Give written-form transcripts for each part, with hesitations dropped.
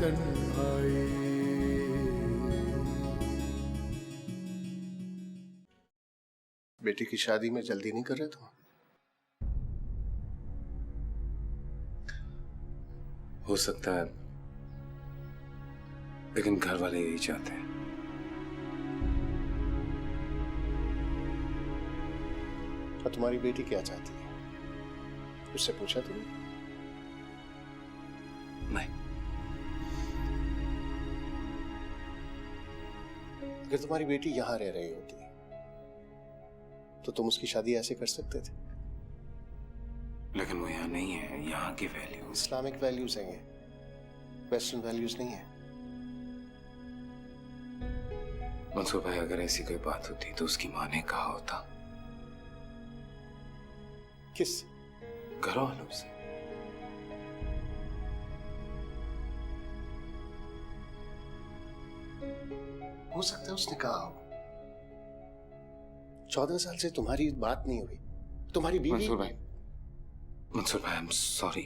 तन्हाई। बेटी की शादी में जल्दी नहीं कर रहे तुम? हो सकता है, लेकिन घर वाले यही चाहते हैं। और तुम्हारी बेटी क्या चाहती है, उससे पूछा तुमने? नहीं। अगर तुम्हारी बेटी यहां रह रही होती तो तुम उसकी शादी ऐसे कर सकते थे। लेकिन वो यहाँ नहीं है। यहाँ की वैल्यू इस्लामिक वैल्यूज हैं, ये वेस्टर्न वैल्यूज नहीं है। मंसूर भाई, अगर ऐसी कोई बात होती तो उसकी माँ ने कहा होता। किस? घर वालों से। हो सकता है उसने कहा हो। 14 साल से तुम्हारी बात नहीं हुई। तुम्हारी बीवी। मंसूर भाई, आई एम सॉरी,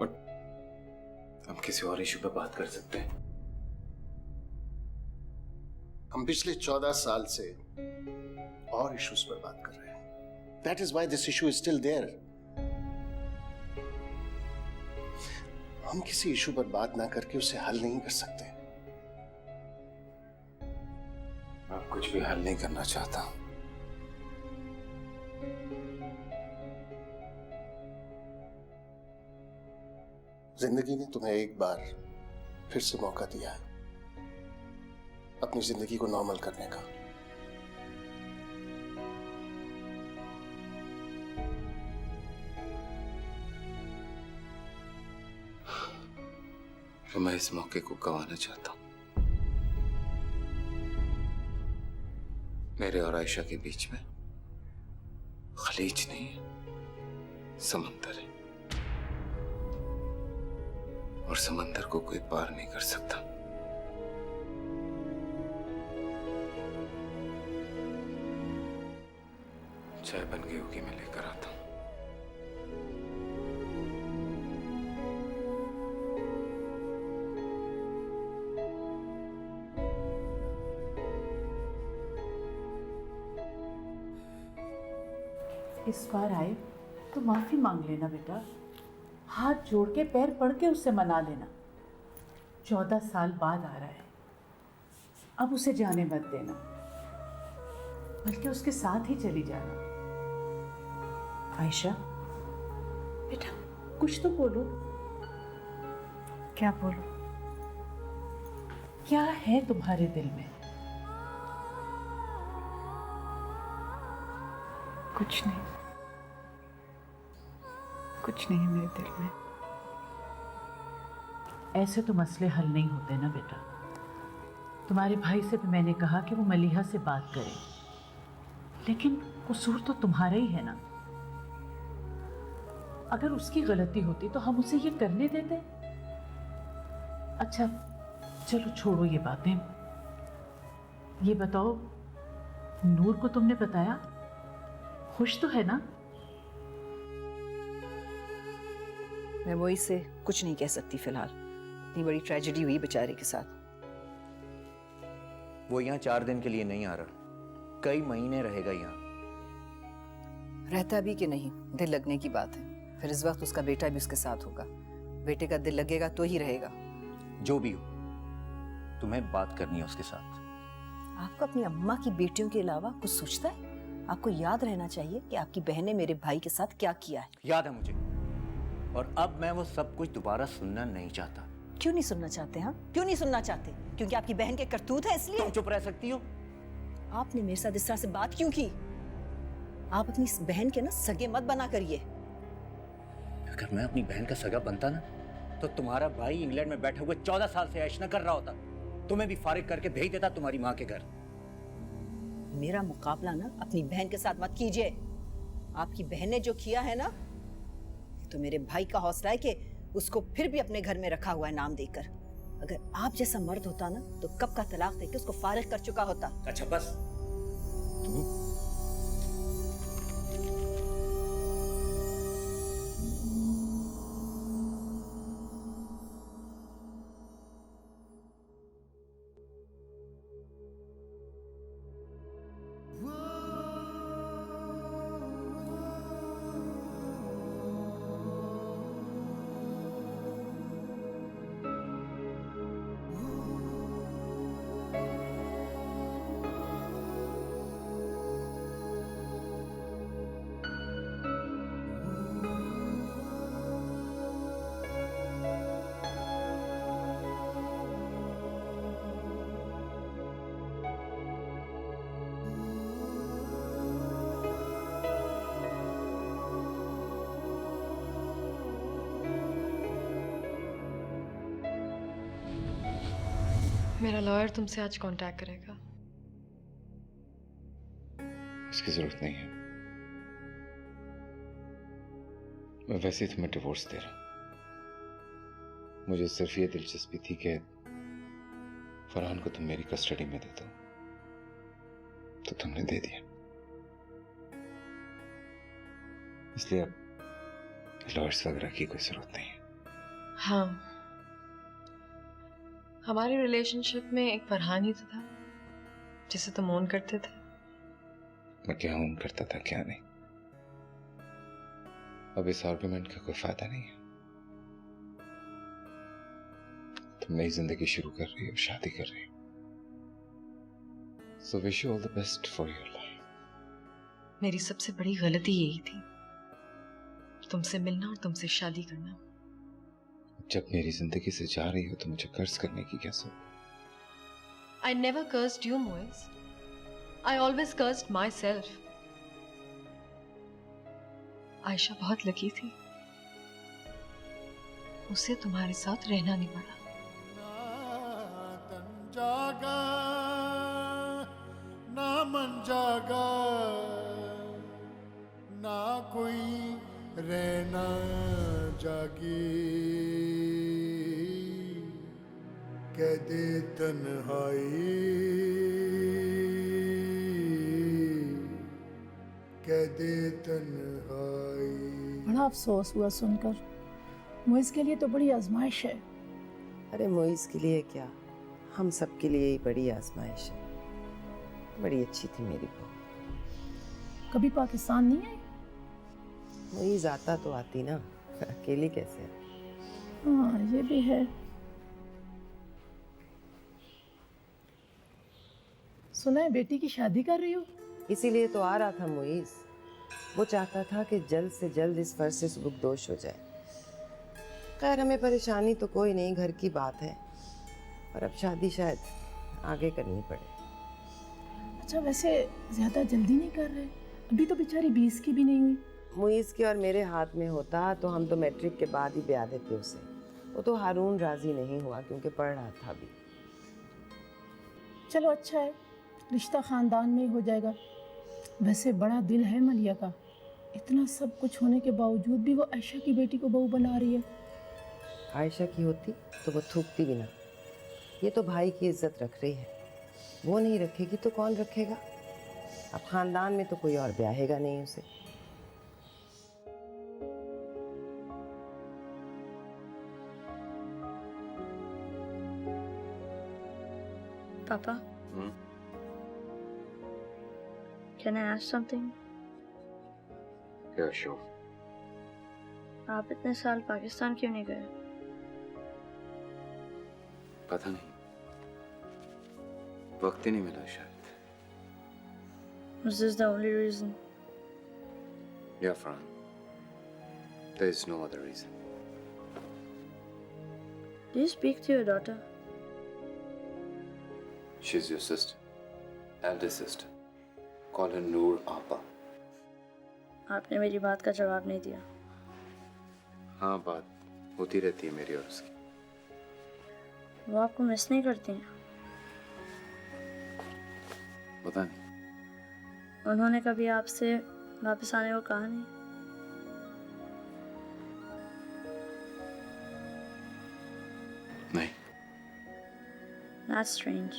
बट हम किसी और इशू पे बात कर सकते हैं। हम पिछले 14 साल से और इश्यूज पर बात कर रहे हैं। That is why this issue is still there. हम किसी इशू पर बात ना करके उसे हल नहीं कर सकते। आप कुछ भी हल नहीं करना चाहता। जिंदगी ने तुम्हें एक बार फिर से मौका दिया है अपनी जिंदगी को नॉर्मल करने का। तो मैं इस मौके को गंवाना चाहता हूं। मेरे और आयशा के बीच में खलीज नहीं है, समंदर है, और समंदर को कोई पार नहीं कर सकता। चाय बन गई होगी, मैं लेकर आता हूं। इस बार आए तो माफी मांग लेना बेटा, हाथ जोड़ के पैर पड़ के उससे मना लेना। 14 साल बाद आ रहा है, अब उसे जाने मत देना, बल्कि उसके साथ ही चली जाना। आयशा बेटा, कुछ तो बोलो। क्या बोलूं? क्या है तुम्हारे दिल में? कुछ नहीं, कुछ नहीं है मेरे दिल में। ऐसे तो मसले हल नहीं होते ना बेटा। तुम्हारे भाई से भी मैंने कहा कि वो मलीहा से बात करे, लेकिन कसूर तो तुम्हारा ही है ना। अगर उसकी गलती होती तो हम उसे ये करने देते? अच्छा चलो छोड़ो ये बातें। ये बताओ, नूर को तुमने बताया? खुश तो है ना? मैं वही से कुछ नहीं कह सकती फिलहाल। इतनी बड़ी ट्रेजेडी हुई बेचारे के साथ। वो यहाँ 4 दिन के लिए नहीं आ रहा, कई महीने रहेगा यहाँ। रहता भी कि नहीं, दिल लगने की बात है। फिर इस वक्त उसका बेटा भी उसके साथ होगा। बेटे का दिल लगेगा तो ही रहेगा। जो भी हो, तुम्हें बात करनी है उसके साथ। आपको अपनी अम्मा की बेटियों के अलावा कुछ सोचता है? आपको याद रहना चाहिए कि आपकी बहन ने मेरे भाई के साथ क्या किया है। याद है मुझे, और अब मैं वो सब कुछ दोबारा सुनना नहीं चाहता। क्यों नहीं सुनना चाहते? हाँ, क्यों नहीं सुनना चाहते? क्योंकि आपकी बहन के करतूत है इसलिए? तुम चुप रह सकती हो? आपने मेरे साथ इस तरह से बात क्यों की? आप अपनी इस बहन के ना सगे मत बना करिए। अगर मैं अपनी बहन का सगा बनता ना, तो तुम्हारा भाई इंग्लैंड में बैठे हुए 14 साल से ऐश न कर रहा होता। तुम्हें भी फारिग करके भेज देता तुम्हारी माँ के घर। मेरा मुकाबला ना अपनी बहन के साथ मत कीजिए। आपकी बहन ने जो किया है ना, तो मेरे भाई का हौसला है कि उसको फिर भी अपने घर में रखा हुआ है नाम देकर। अगर आप जैसा मर्द होता ना, तो कब का तलाक देके उसको फारिग कर चुका होता। अच्छा बस। तुम मेरा लॉयर तुमसे आज कांटेक्ट करेगा। उसकी जरूरत नहीं है। मैं वैसे ही तुम्हें डिवोर्स दे रहा हूं। मुझे सिर्फ ये दिलचस्पी थी कि फरहान को तुम मेरी कस्टडी में दे दो, तो तुमने दे दिया। इसलिए अब लॉयर्स वगैरह की कोई जरूरत नहीं है। हाँ, हमारे रिलेशनशिप में एक फरहान ही तो था जिसे तुम ओन करते थे। मैं क्या ओन करता था क्या नहीं, अब इस आर्गुमेंट का कोई फायदा नहीं है। तुम नई जिंदगी शुरू कर रही हो, शादी कर रही हो, so wish you all the best for your life. मेरी सबसे बड़ी गलती यही थी, तुमसे मिलना और तुमसे शादी करना। जब मेरी जिंदगी से जा रही हो तो मुझे कर्ज करने की क्या जरूरत? I never cursed you, Moiz. I always cursed myself. Ayesha बहुत लकी थी, उसे तुम्हारे साथ रहना नहीं पड़ा। तन जागा ना मन जागा, ना कोई रहना जागी, कह दे तन्हाई, कह दे तन्हाई। बड़ा अफसोस हुआ सुनकर। मुइज़ के लिए तो बड़ी आजमाइश है। अरे मुइज़ के लिए क्या, हम सब के लिए ही बड़ी आजमाइश है। बड़ी अच्छी थी मेरी बहू। कभी पाकिस्तान नहीं आई? मुइज़ आता तो आती ना, अकेली कैसे है? हाँ, ये भी है। सुना है बेटी की शादी कर रही हो? इसीलिए तो आ रहा था मुइज़। वो चाहता था कि जल्द से जल्द इस फर्ज से सुबुकदोश हो जाए। खैर हमें परेशानी तो कोई नहीं, घर की बात है, और अब शादी शायद आगे करनी पड़े। अच्छा, वैसे ज्यादा जल्दी नहीं कर रहे? अभी तो बेचारी 20 की भी नहीं हुई। मुइज़ के और मेरे हाथ में होता तो हम तो मैट्रिक के बाद ही ब्याह देते उसे। वो तो हारून राजी नहीं हुआ क्योंकि पढ़ रहा था अभी। चलो अच्छा है, रिश्ता खानदान में ही हो जाएगा। वैसे बड़ा दिल है मलिया का, इतना सब कुछ होने के बावजूद भी वो आयशा की बेटी को बहू बना रही है। आयशा की होती तो वो थूकती भी ना। ये तो भाई की इज्जत रख रही है, वो नहीं रखेगी तो कौन रखेगा? अब खानदान में तो कोई और ब्याहेगा नहीं उसे। Papa? Can I ask something? Yeah, sure. आप इतने साल पाकिस्तान क्यों नहीं गए? पता नहीं, वक्त ही नहीं मिला शायद। Was this the only reason? Yeah, Fran. There is no other reason. Do you speak to your daughter? She's your sister, eldest sister. Call her Noor Appa. आपने मेरी बात का जवाब नहीं दिया। हाँ, बात होती रहती है मेरी और उसकी। वो आपको मिस नहीं करती हैं? पता नहीं। उन्होंने कभी आपसे वापस आने को कहा नहीं? नहीं। That's strange.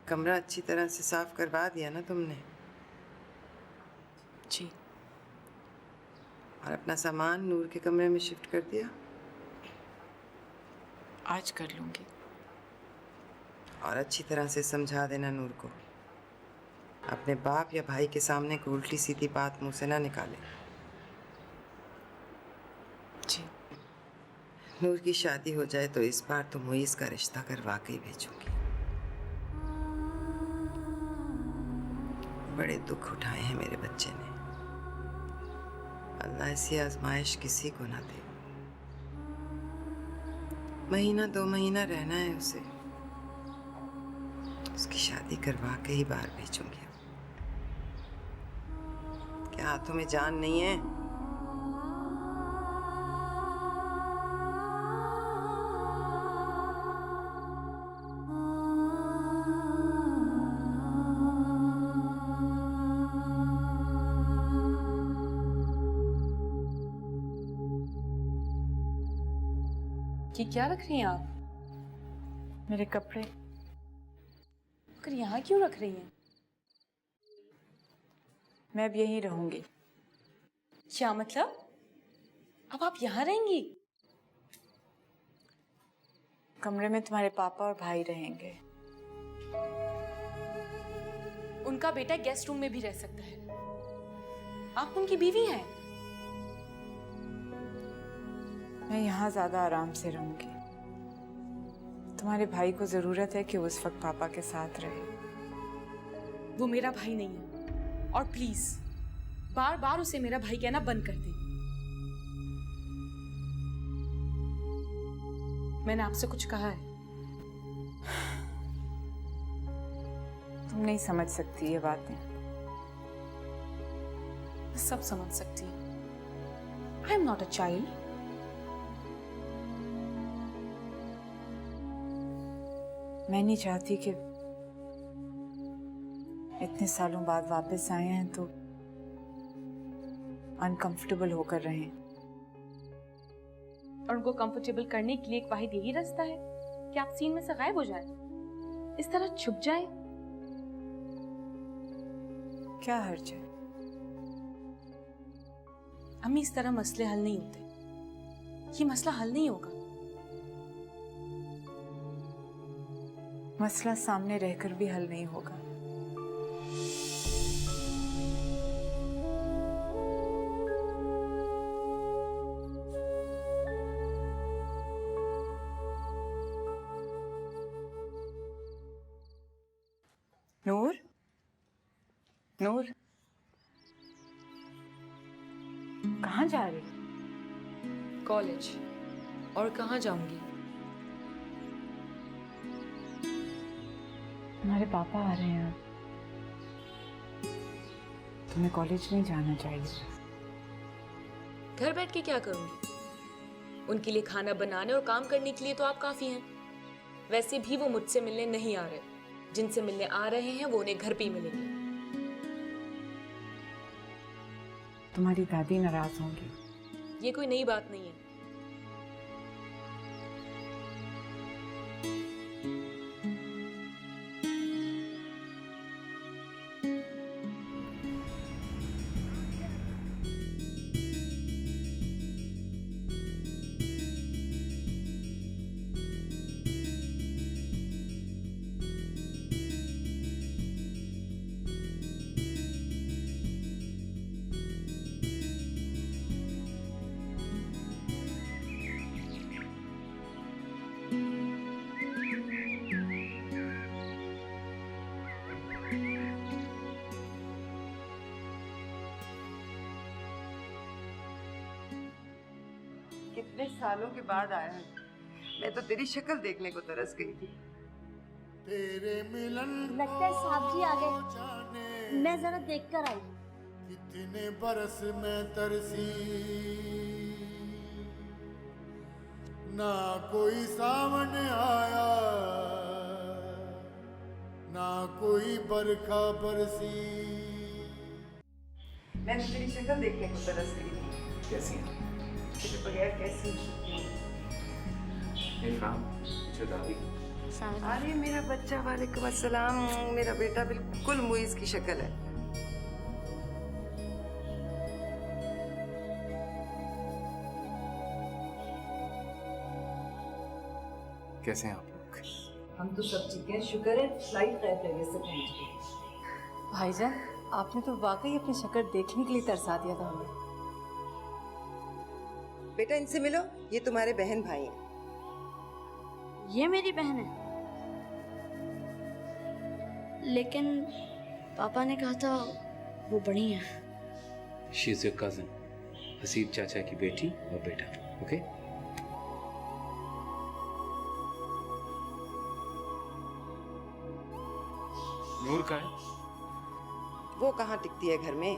कमरा अच्छी तरह से साफ करवा दिया ना तुमने? जी। और अपना सामान नूर के कमरे में शिफ्ट कर दिया? आज कर लूंगी। और अच्छी तरह से समझा देना नूर को, अपने बाप या भाई के सामने कोई उल्टी सीधी बात मुंह से ना निकाले। जी। नूर की शादी हो जाए तो इस बार तो मुइज़ का रिश्ता करवा के ही भेजूंगी। बड़े दुख उठाए हैं मेरे बच्चे ने, अल्लाह ऐसी आजमाइश किसी को ना दे। महीना 2 महीना रहना है उसे, उसकी शादी करवा के ही बाहर भेजूंगी। क्या हाथों में जान नहीं है? ये क्या रख रही हैं आप? मेरे कपड़े। पर यहाँ क्यों रख रही हैं? मैं अब यहीं रहूंगी। क्या मतलब? अब आप यहाँ रहेंगी? कमरे में तुम्हारे पापा और भाई रहेंगे। उनका बेटा गेस्ट रूम में भी रह सकता है। आप उनकी बीवी हैं। मैं यहाँ ज्यादा आराम से रहूंगी। तुम्हारे भाई को जरूरत है कि उस वक्त पापा के साथ रहे। वो मेरा भाई नहीं है और प्लीज बार बार उसे मेरा भाई कहना बंद कर दें। मैंने आपसे कुछ कहा है? तुम नहीं समझ सकती ये बातें। सब समझ सकती है। I am not a child. मैं नहीं चाहती कि इतने सालों बाद वापस आए हैं तो अनकंफर्टेबल होकर रहें। और उनको कंफर्टेबल करने के लिए एक वाहिद यही रास्ता है कि आप सीन में से गायब हो जाएं, इस तरह छुप जाएं। क्या हर्ज है? अम्मी, इस तरह मसले हल नहीं होते। ये मसला हल नहीं होगा। मसला सामने रहकर भी हल नहीं होगा। नूर, नूर, कहाँ जा रही? कॉलेज। और कहाँ जाऊंगी? तुम्हारे पापा आ रहे हैं। तुम्हें कॉलेज नहीं जाना चाहिए। घर बैठ के क्या करूंगी? उनके लिए खाना बनाने और काम करने के लिए तो आप काफी हैं। वैसे भी वो मुझसे मिलने नहीं आ रहे। जिनसे मिलने आ रहे हैं वो उन्हें घर पे ही मिलेंगे। तुम्हारी दादी नाराज होंगी। ये कोई नई बात नहीं है। कितने सालों के बाद आया है। मैं तो तेरी शक्ल देखने को तरस गई थी। तेरे मिलन लगता है साहब जी आ गए। मैं जरा देख कर आई। कितने बरस में तरसी, ना कोई सामने आया, ना कोई बरखा बरसी। मैं तो तेरी शक्ल देखने को तरस गई थी। कैसी हैं? तेरे बगैर कैसी हो सकती हूँ? इरफान, जो दादी। अरे मेरा बच्चा, वालेकुम अस्सलाम। मेरा बेटा बिल्कुल मुइज़ की शक्ल है। कैसे हैं आप लोग? हम तो सब ठीक है, शुक्र है फ्लाइट गैर से पहुंच गई। भाईजान, आपने तो वाकई अपनी शक्ल देखने के लिए तरसा दिया था हमें। बेटा इनसे मिलो, ये तुम्हारे बहन भाई हैं। ये मेरी बहन है, लेकिन पापा ने कहा था वो बड़ी है। She is your cousin, Haseeb चाचा की बेटी और बेटा। ओके? नूर का है? वो कहाँ टिकती है घर में।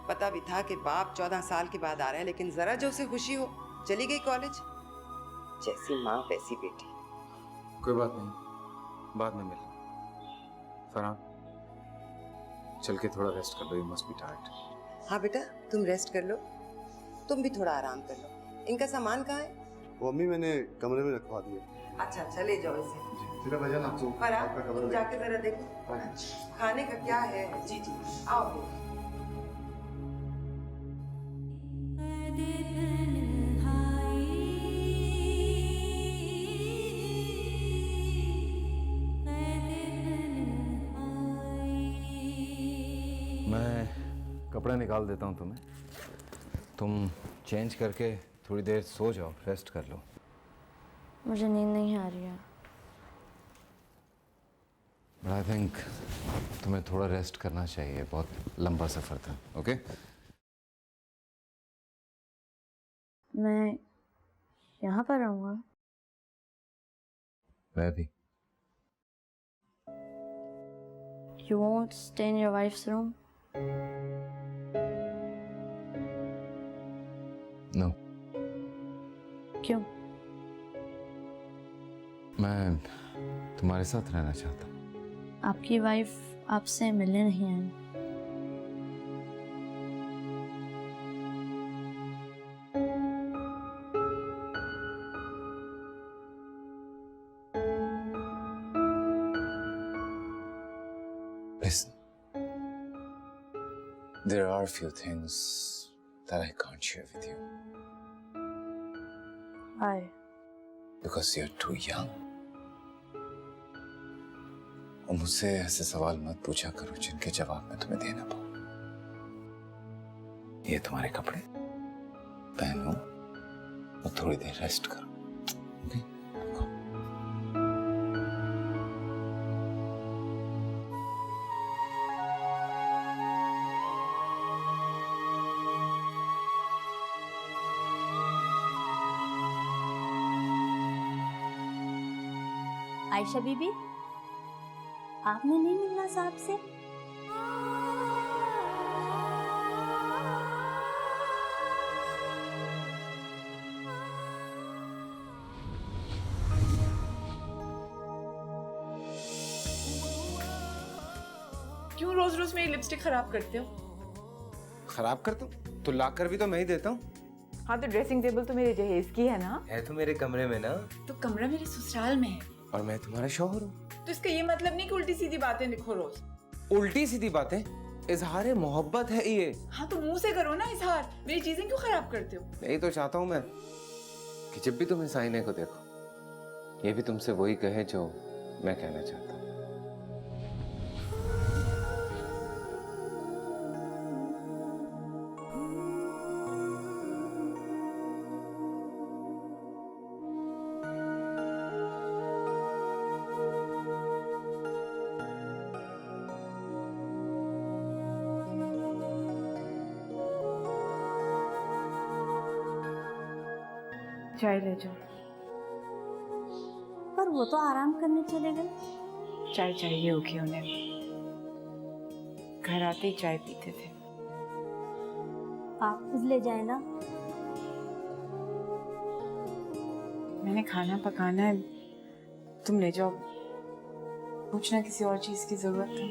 पता भी था कि बाप 14 साल के बाद आ रहा है, लेकिन जरा जो उसे खुशी हो, चली गई कॉलेज। जैसी माँ वैसी बेटी। कोई बात नहीं, बाद में मिल। फरहान, चल के थोड़ा रेस्ट कर लो, यू मस्ट बी टायर्ड। हाँ बेटा, तुम रेस्ट कर लो, तुम भी थोड़ा आराम कर लो। इनका सामान कहाँ है? वो अम्मी मैंने कमरे में रखवा दिया। अच्छा अच्छा, ले जाओ इसे। तेरा भजन आपको फरहान, तुम जाके जरा देखो खाने का क्या है। जी जी, आओ बेटा। मैं कपड़ा निकाल देता हूँ तुम्हें, तुम चेंज करके थोड़ी देर सो जाओ, रेस्ट कर लो। मुझे नींद नहीं आ रही है। बट आई थिंक तुम्हें थोड़ा रेस्ट करना चाहिए, बहुत लंबा सफर था। ओके? मैं यहाँ पर रहूँगा। मैं भी। You won't stay in your wife's room? No. क्यों? मैं तुम्हारे साथ रहना चाहता हूँ। आपकी वाइफ आपसे मिलने नहीं आई? Listen, there are a few things that I can't share with you. Why? Because you're too young. और मुझसे ऐसे सवाल मत पूछा करो जिनके जवाब मैं तुम्हें दे ना पाऊं। ये तुम्हारे कपड़े पहनो और थोड़ी देर रेस्ट करो। Okay? आयशा बीबी, आपने नहीं मिलना साहब से? क्यों रोज रोज मेरी लिपस्टिक खराब करते हो? खराब करता हूँ तो लाकर भी तो मैं ही देता हूँ। हाँ तो ड्रेसिंग टेबल तो मेरे जहेज की है ना? है तो मेरे कमरे में ना। तो कमरा मेरे ससुराल में है और मैं तुम्हारा शौहर हूँ। तो इसका ये मतलब नहीं कि उल्टी सीधी बातें लिखो रोज। उल्टी सीधी बातें? इजहार मोहब्बत है ये। हाँ तो मुंह से करो ना इजहार, मेरी चीजें क्यों खराब करते हो? यही तो चाहता हूँ मैं कि जब भी तुम इस आईने को देखो ये भी तुमसे वही कहे जो मैं कहना चाहता हूँ। चाय ले जाओ। पर वो तो आराम करने चले गए। चाय चाहिए होगी उन्हें, घर आते ही चाय पीते थे। आप खुद ले जाए ना। मैंने खाना पकाना है, तुम ले जाओ। पूछना किसी और चीज की जरूरत है?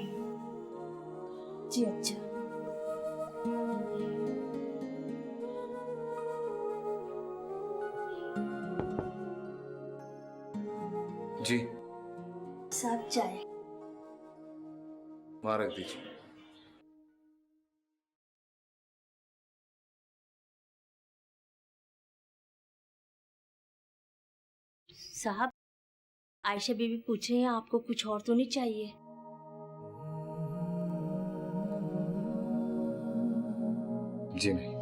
जी अच्छा। जी साहब चाय। वहां रख दीजिए। साहब, आयशा बीबी पूछ रही हैं आपको कुछ और तो नहीं चाहिए? जी नहीं।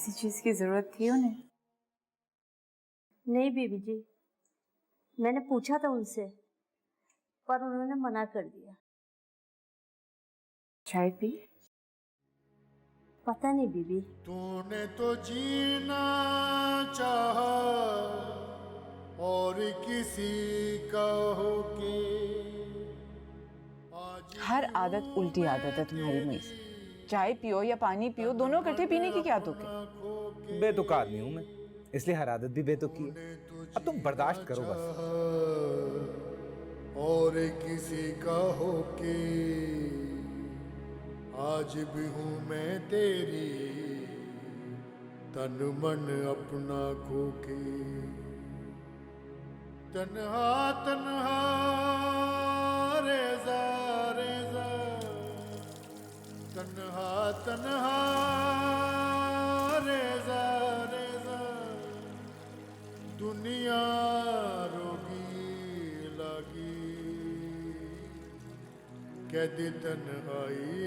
किसी चीज की जरूरत थी उन्हें? नहीं बीबी जी, मैंने पूछा था उनसे पर उन्होंने मना कर दिया। चाय पी? पता नहीं बीबी। तूने तो जीना चाहा और किसी का होके, हर आदत उल्टी आदत है तुम्हारी मुझे। चाय पियो या पानी पियो, दोनों इकट्ठे पीने की क्या तुक है? बेतुक आदमी हूं मैं, इसलिए हर आदत भी बेतुकी है। अब तुम बर्दाश्त करो बस। और किसी का होके आज भी हूँ मैं तेरी, तन मन अपना खोके। तन्हा तन्हा रेजा रेजा, तन्हा तन्हा रेजा रेजा, दुनिया रोगी लगी, कैदी तन्हाई,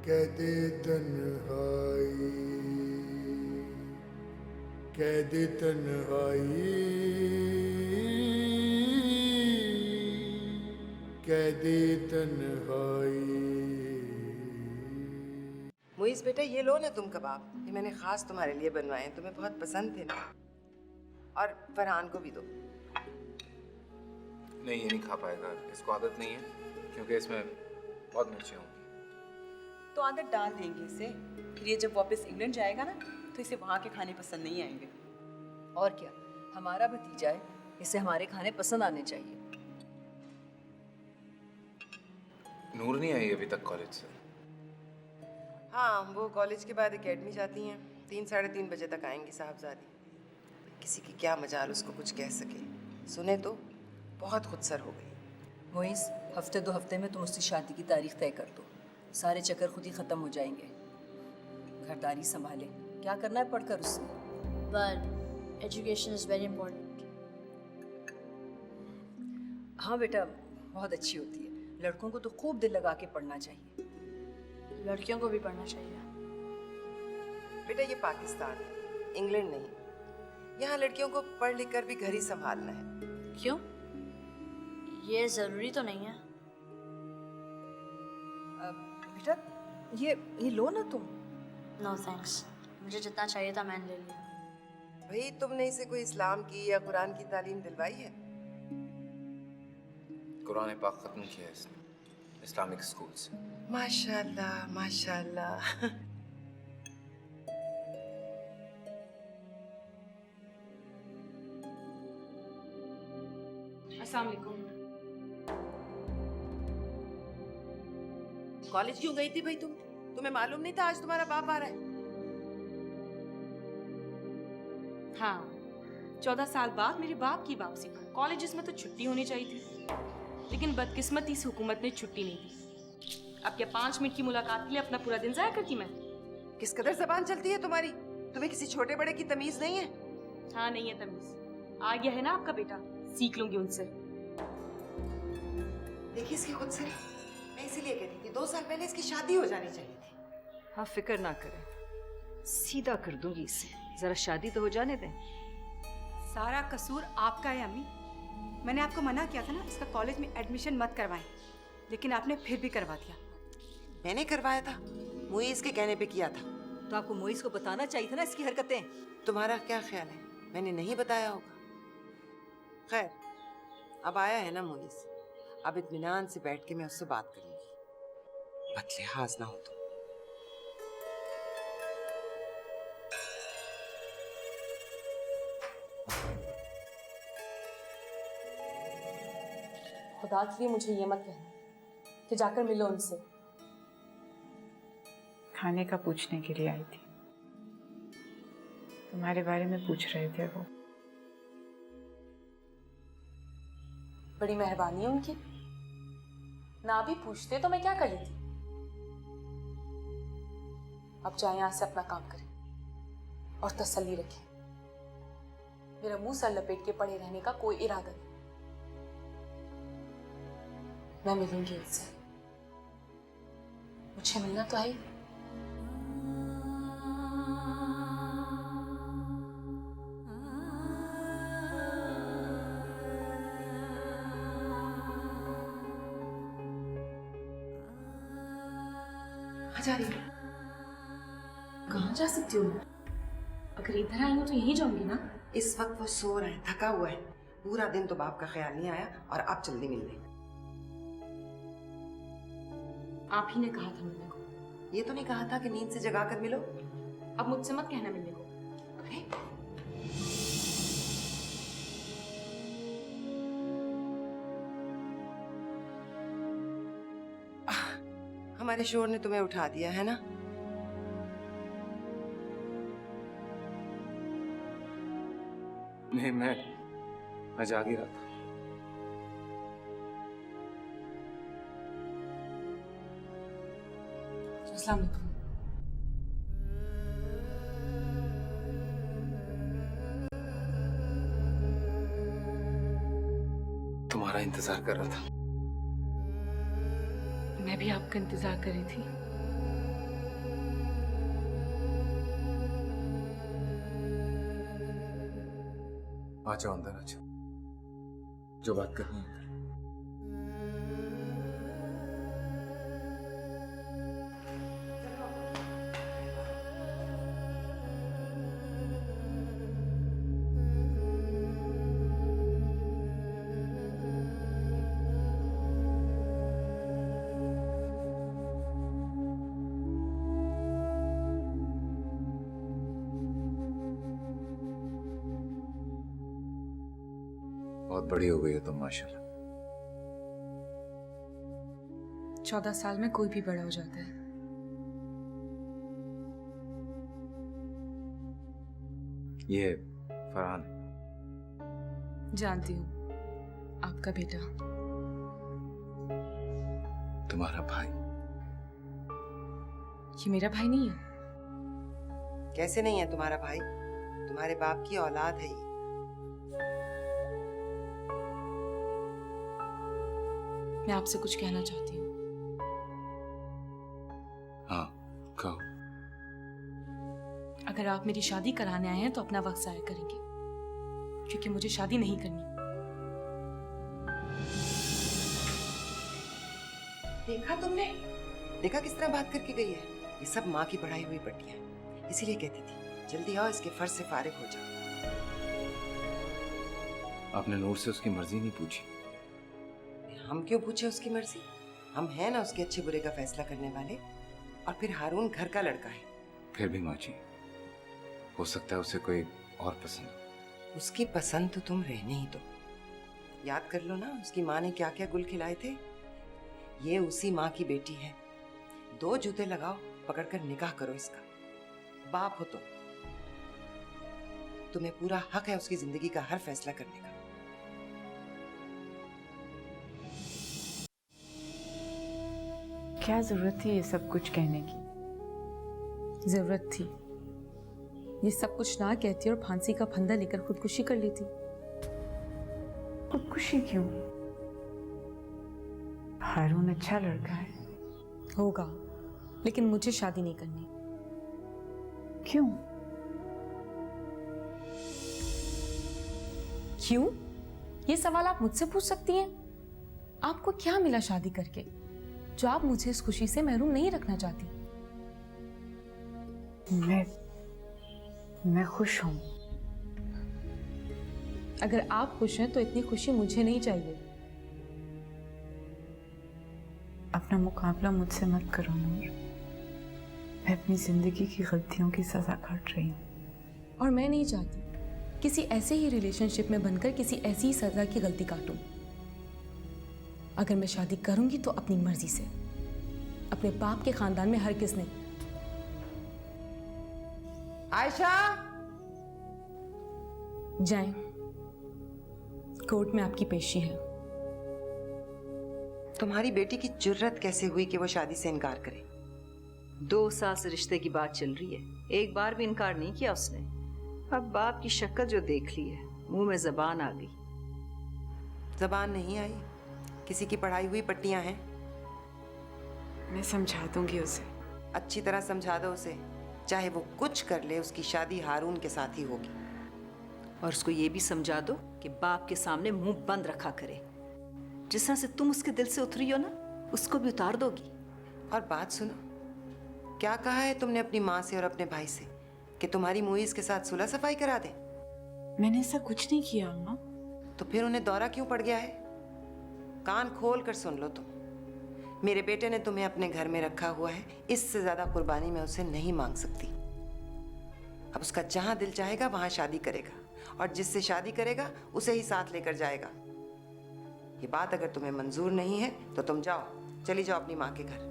कैदी तन्हाई, कैदी तन्हाई, कैदी तन्हाई। मुइज़ बेटा, ये लो ना तुम कबाब, ये मैंने खास तुम्हारे लिए बनवाए हैं, तुम्हें बहुत पसंद थे ना। और फरहान को भी दो। नहीं, ये नहीं खा पाएगा, इसको आदत नहीं है, क्योंकि इसमें बहुत मिर्चें होंगी। तो आदत डाल देंगे इसे, फिर ये जब वापस इंग्लैंड जाएगा ना तो इसे वहाँ के खाने पसंद नहीं आएंगे। और क्या, हमारा भतीजा है, इसे हमारे खाने पसंद आने चाहिए। नूर नहीं आई अभी तक कॉलेज से? हाँ, वो कॉलेज के बाद एकेडमी जाती हैं, 3 साढ़े 3 बजे तक आएंगी साहबजादी। किसी की क्या मजाल उसको कुछ कह सके, सुने तो बहुत खुदसर हो गई। मोइस, हफ्ते 2 हफ्ते में तुम उसकी शादी की तारीख तय कर दो, सारे चक्कर खुद ही खत्म हो जाएंगे। घरदारी संभाले, क्या करना है पढ़कर उससे। But education is very important. हाँ बेटा, बहुत अच्छी होती है। लड़कों को तो खूब दिल लगा के पढ़ना चाहिए। लड़कियों को भी पढ़ना चाहिए। बेटा ये पाकिस्तान है, इंग्लैंड नहीं। यहाँ लड़कियों को पढ़ लिख कर भी घर ही संभालना है। क्यों? ये जरूरी तो नहीं है। बेटा ये लो ना तुम। नो थैंक्स, मुझे जितना चाहिए था मैंने ले लिया। भाई तुमने इसे कोई इस्लाम की या कुरान की तालीम दिलवाई है? कुरान पाक खत्म किया है इसने इस्लामिक स्कूल से। माशाल्लाह माशाल्लाह। अस्सलाम वालेकुम। कॉलेज क्यों गई थी भाई तुम? तुम्हें मालूम नहीं था आज तुम्हारा बाप आ रहा है? हाँ, 14 साल बाद मेरे बाप की वापसी पर कॉलेजेस में तो छुट्टी होनी चाहिए थी, लेकिन बदकिस्मती से हुकूमत ने छुट्टी नहीं दी। अब क्या 5 मिनट की मुलाकात के लिए अपना पूरा दिन जाया करती मैं? किस कदर जबान चलती है तुम्हारी? तुम्हें किसी छोटे बड़े की तमीज नहीं है? हाँ, नहीं है तमीज। आ गया है ना आपका बेटा, सीख लूंगी उनसे। देखिए इसकी खुद से, मैं इसीलिए कहती थी 2 साल पहले इसकी शादी हो जानी चाहिए थी। हाँ, फिक्र ना करें, सीधा कर दूंगी इसे, जरा शादी तो हो जाने दें। सारा कसूर आपका है अम्मी। मैंने आपको मना किया था ना इसका कॉलेज में एडमिशन मत करवाएं, लेकिन आपने फिर भी करवा दिया। मैंने करवाया था, मुइज़ के कहने पे किया था। तो आपको मुइज़ को बताना चाहिए था ना इसकी हरकतें। तुम्हारा क्या ख्याल है, मैंने नहीं बताया होगा? खैर, अब आया है ना मुइज़, अब इत्मीनान से बैठ के मैं उससे बात करूंगी। बदलिहाज ना हो तुम। खुदा के लिए मुझे ये मत कहना कि जाकर मिलो उनसे। खाने का पूछने के लिए आई थी, तुम्हारे बारे में पूछ रहे थे वो। बड़ी मेहरबानी है उनकी, ना भी पूछते तो मैं क्या कर लेती। अब जाए यहां से, अपना काम करें और तसल्ली रखें। मेरा मुंह सर लपेट के पड़े रहने का कोई इरादा नहीं। मैं मिलूंगी उनसे, मुझसे मिलना तो आई। जा रही हूँ। कहाँ जा सकती हूँ मैं? अगर इधर आई हूँ तो यहीं जाऊंगी ना। इस वक्त वो सो रहा है, थका हुआ है। पूरा दिन तो बाप का ख्याल नहीं आया और आप जल्दी मिलने। आप ही ने कहा था मिलने को। ये तो नहीं कहा था कि नींद से जगा कर मिलो। अब मुझसे मत कहना मिलने को। हमारे शोर ने तुम्हें उठा दिया है ना? नहीं, मैं जाग ही रहा था। अस्सलाम वालेकुम। तुम्हारा इंतजार कर रहा था। मैं भी आपका इंतजार कर रही थी। आ जाओ, अंदर आ जाओ। जो बात करनी है। बहुत बड़ी हो गई है तुम माशाल्लाह। 14 साल में कोई भी बड़ा हो जाता है। ये फरहान है। जानती हूँ, आपका बेटा। तुम्हारा भाई। ये मेरा भाई नहीं है। कैसे नहीं है तुम्हारा भाई? तुम्हारे बाप की औलाद है ये। मैं आपसे कुछ कहना चाहती हूँ। हाँ, कहो। अगर आप मेरी शादी कराने आए हैं तो अपना वक्त जाया करेंगे, क्योंकि मुझे शादी नहीं करनी। देखा तुमने? देखा किस तरह बात करके गई है? ये सब माँ की पढ़ाई हुई पट्टियां है। इसीलिए कहती थी जल्दी आओ, इसके फर्ज से फारिग हो जाओ। आपने नूर से उसकी मर्जी नहीं पूछी? हम क्यों पूछे उसकी मर्जी? हम हैं ना उसके अच्छे बुरे का फैसला करने वाले। और फिर हारून घर का लड़का है। फिर भी माँ जी, हो सकता है उसे कोई और पसंद हो। उसकी पसंद तो तुम रहने ही दो। याद कर लो ना उसकी माँ ने क्या क्या गुल खिलाए थे। ये उसी माँ की बेटी है। 2 जूते लगाओ, पकड़कर निकाह करो इसका। बाप हो तुम, तुम्हें पूरा हक है उसकी जिंदगी का हर फैसला करने का। क्या जरूरत थी ये सब कुछ कहने की? जरूरत थी। ये सब कुछ ना कहती और फांसी का फंदा लेकर खुदकुशी कर लेती। खुदकुशी क्यों? हारून अच्छा लड़का है। होगा, लेकिन मुझे शादी नहीं करनी। क्यों? क्यों? ये सवाल आप मुझसे पूछ सकती हैं। आपको क्या मिला शादी करके जो आप मुझे इस खुशी से महरूम नहीं रखना चाहती? मैं खुश हूं। अगर आप खुश हैं तो इतनी खुशी मुझे नहीं चाहिए। अपना मुकाबला मुझसे मत करो नूर। मैं अपनी जिंदगी की गलतियों की सजा काट रही हूँ। और मैं नहीं चाहती किसी ऐसे ही रिलेशनशिप में बनकर किसी ऐसी ही सजा की गलती काटूं। अगर मैं शादी करूंगी तो अपनी मर्जी से, अपने बाप के खानदान में हर किस नहीं। आयशा, जाएं, कोर्ट में आपकी पेशी है। तुम्हारी बेटी की जुर्रत कैसे हुई कि वो शादी से इनकार करे? 2 साल से रिश्ते की बात चल रही है, एक बार भी इनकार नहीं किया उसने। अब बाप की शक्ल जो देख ली है, मुंह में जबान आ गई। जबान नहीं आई, किसी की पढ़ाई हुई पट्टियां हैं। मैं समझा दूंगी उसे। अच्छी तरह समझा दो उसे, चाहे वो कुछ कर ले उसकी शादी हारून के साथ ही होगी। और उसको ये भी समझा दो कि बाप के सामने मुंह बंद रखा करे। जिस तरह से तुम उसके दिल से उतरी हो ना, उसको भी उतार दोगी। और बात सुनो, क्या कहा है तुमने अपनी माँ से और अपने भाई से कि तुम्हारी मुईज के साथ सुलह सफाई करा दे? मैंने ऐसा कुछ नहीं किया अम्मा। तो फिर उन्हें दौरा क्यों पड़ गया है? कान खोल कर सुन लो तुम। मेरे बेटे ने तुम्हें अपने घर में रखा हुआ है, इससे ज्यादा कुर्बानी मैं उससे नहीं मांग सकती। अब उसका जहां दिल चाहेगा वहां शादी करेगा, और जिससे शादी करेगा उसे ही साथ लेकर जाएगा। ये बात अगर तुम्हें मंजूर नहीं है तो तुम जाओ, चली जाओ अपनी माँ के घर।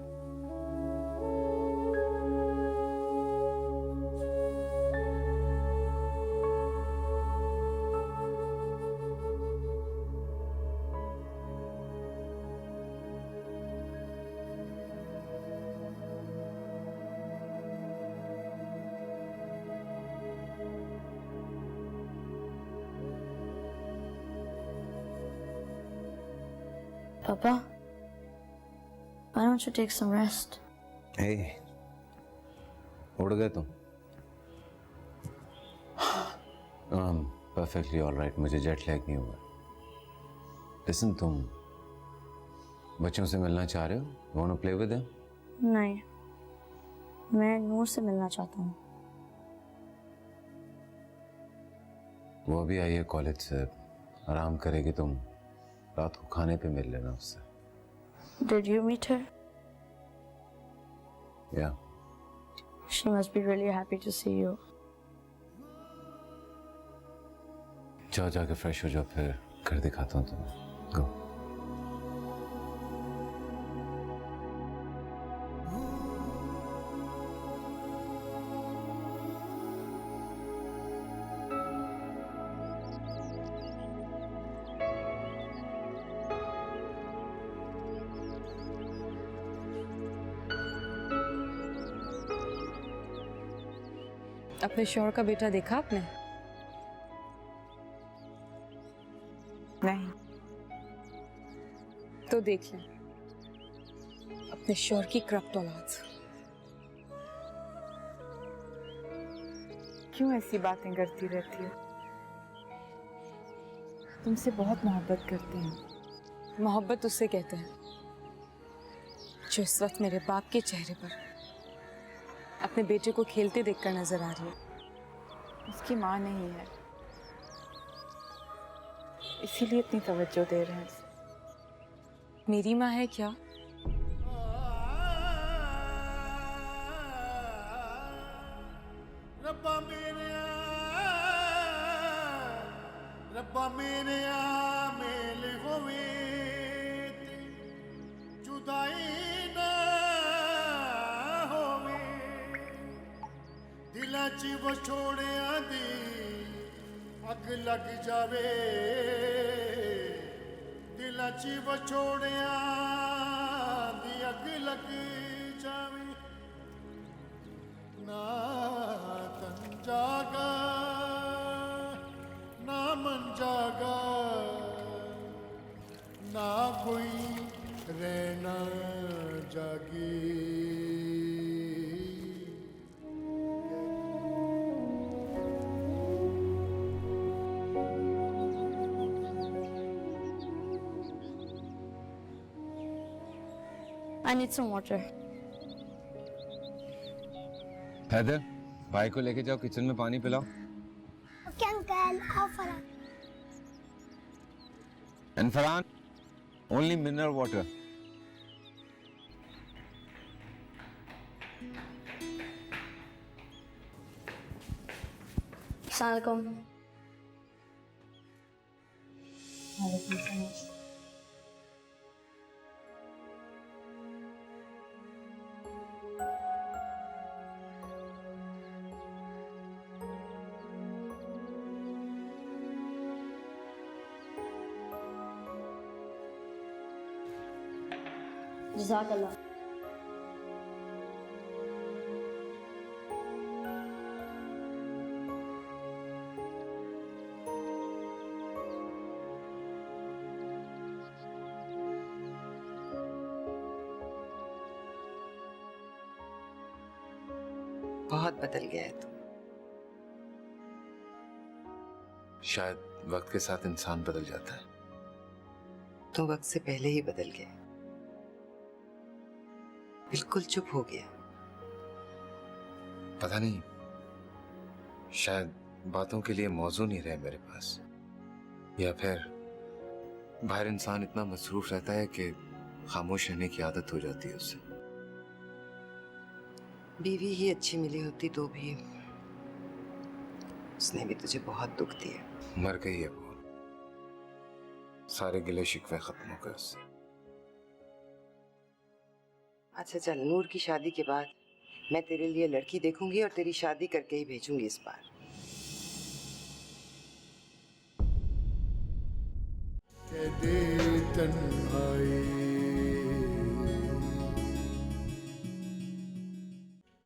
Papa, why don't you take some rest? हे, उड़ गए तुम? परफेक्टली ऑल राइट, मुझे जेट लैग नहीं हुआ। लिसन, तुम बच्चों से मिलना चाह रहे हो? You want to play with them? नहीं, मैं नूर से मिलना चाहता हूँ। वो अभी आई है कॉलेज से, आराम करेगी। तुम रात को खाने पे मिल लेना उससे। Did you meet her? Yeah. She must be really happy to see you. जाओ, जाके फ्रेश हो जाओ, फिर घर दिखाता हूँ तुम्हें। गो। अपने शौहर का बेटा देखा आपने? नहीं। तो देख लें, अपने शौहर की करप्ट औलाद। क्यों ऐसी बातें करती रहती हो? तुमसे बहुत मोहब्बत करते हैं। मोहब्बत उससे कहते हैं जो इस वक्त मेरे बाप के चेहरे पर अपने बेटे को खेलते देखकर नजर आ रही है। उसकी माँ नहीं है, इसीलिए इतनी तवज्जो दे रहे हैं। मेरी माँ है क्या? रब्बा मेरे मेल होवे जुदाई ना होवे, दिलां च वो छोड़िया दी अग लग जावे, दिलां च वो छोड़िया दी अग लग जावे। ना तन जागा ना मन जागा, ना कोई रहना जागी। I need some water. Haider, भाई को लेके जाओ, किचन में पानी पिलाओ। Okay, uncle. How far? And Farhan, only mineral water. Assalamualaikum. Jazakallah. बहुत बदल गया है तू। शायद वक्त के साथ इंसान बदल जाता है। तो वक्त से पहले ही बदल गया, बिल्कुल चुप हो गया। पता नहीं, शायद बातों के लिए मौजू नहीं रहे मेरे पास, या फिर बाहर इंसान इतना मसरूफ रहता है कि खामोश रहने की आदत हो जाती है उससे। बीवी ही अच्छी मिली होती तो भी उसने भी तुझे बहुत दुख दिया। मर गई है वो, सारे गिले शिकवे खत्म हो गए उससे। अच्छा चल, नूर की शादी के बाद मैं तेरे लिए लड़की देखूंगी और तेरी शादी करके ही भेजूंगी इस बार। दे तन्हाई